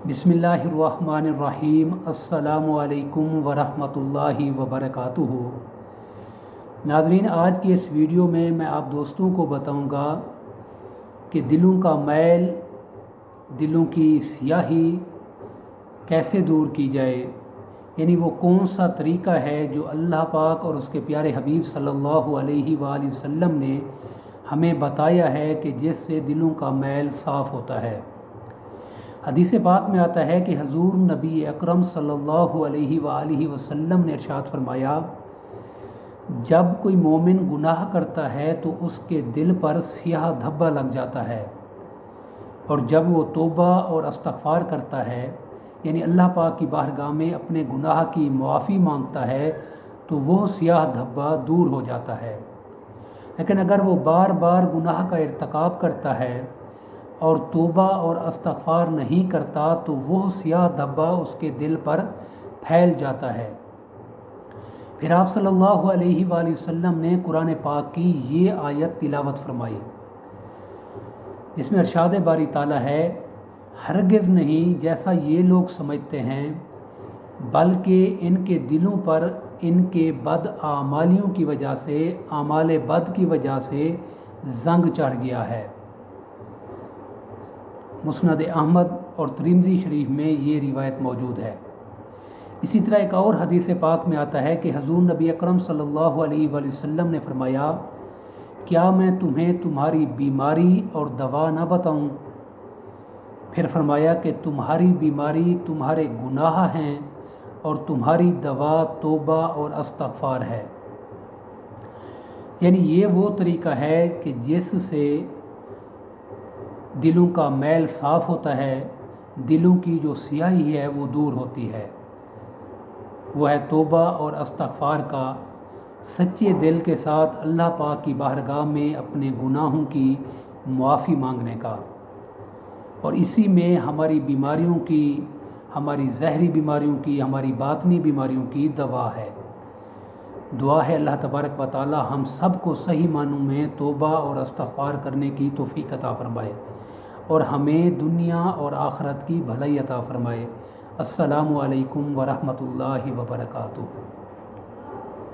बिस्मिल्लाहिर्रहमानिर्रहीम। अस्सलामु अलैकुम वरहमतुल्लाहि वबरकातुहू। नाज़रीन, आज की इस वीडियो में मैं आप दोस्तों को बताऊंगा कि दिलों का मैल, दिलों की स्याही कैसे दूर की जाए, यानी वो कौन सा तरीका है जो अल्लाह पाक और उसके प्यारे हबीब सल्लल्लाहु अलैहि वसल्लम ने हमें बताया है कि जिससे दिलों का मैल साफ़ होता है। हदीस पाक में आता है कि हजूर नबी अकरम सल्लल्लाहु अलैहि वसल्लम ने इरशाद फरमाया, जब कोई मोमिन गुनाह करता है तो उसके दिल पर स्याह धब्बा लग जाता है, और जब वो तौबा और इस्तिग़फ़ार करता है, यानी अल्लाह पाक की बारगाह में अपने गुनाह की मुआफ़ी मांगता है, तो वो स्याह धब्बा दूर हो जाता है। लेकिन अगर वो बार बार गुनाह का इर्तिकाब करता है और तौबा और इस्तिग़फ़ार नहीं करता, तो वो स्याह धब्बा उसके दिल पर फैल जाता है। फिर आप सल्लल्लाहु अलैहि वसल्लम ने कुरान पाक की ये आयत तिलावत फरमाई, जिसमें इरशाद बारी ताला है, हरगिज़ नहीं जैसा ये लोग समझते हैं, बल्कि इनके दिलों पर इनके बद आमालियों की वजह से, आमाल बद की वजह से जंग चढ़ गया है। मुस्नद अहमद और तिरमिज़ी शरीफ में ये रिवायत मौजूद है। इसी तरह एक और हदीस पाक में आता है कि हजूर नबी अकरम सल्लल्लाहु अलैहि वसल्लम ने फरमाया, क्या मैं तुम्हें तुम्हारी बीमारी और दवा न बताऊं? फिर फरमाया कि तुम्हारी बीमारी तुम्हारे गुनाह हैं और तुम्हारी दवा तौबा और इस्तिग़फ़ार है। यानी ये वो तरीका है कि जिससे दिलों का मैल साफ़ होता है, दिलों की जो स्याही है वो दूर होती है। वो है तौबा और इस्तिग़फ़ार का, सच्चे दिल के साथ अल्लाह पाक की बारगाह में अपने गुनाहों की मुआफ़ी मांगने का। और इसी में हमारी बीमारियों की, हमारी ज़हरी बीमारियों की, हमारी बातनी बीमारियों की दवा है। दुआ है अल्लाह तबारक व तआला हम सब को सही मानों में तौबा और इस्तिग़फ़ार करने की तौफ़ीक़ अता फ़रमाए और हमें दुनिया और आखिरत की भलाई अता फ़रमाए। अस्सलामु अलैकुम वरहमतुल्लाहि वबरकातुहू।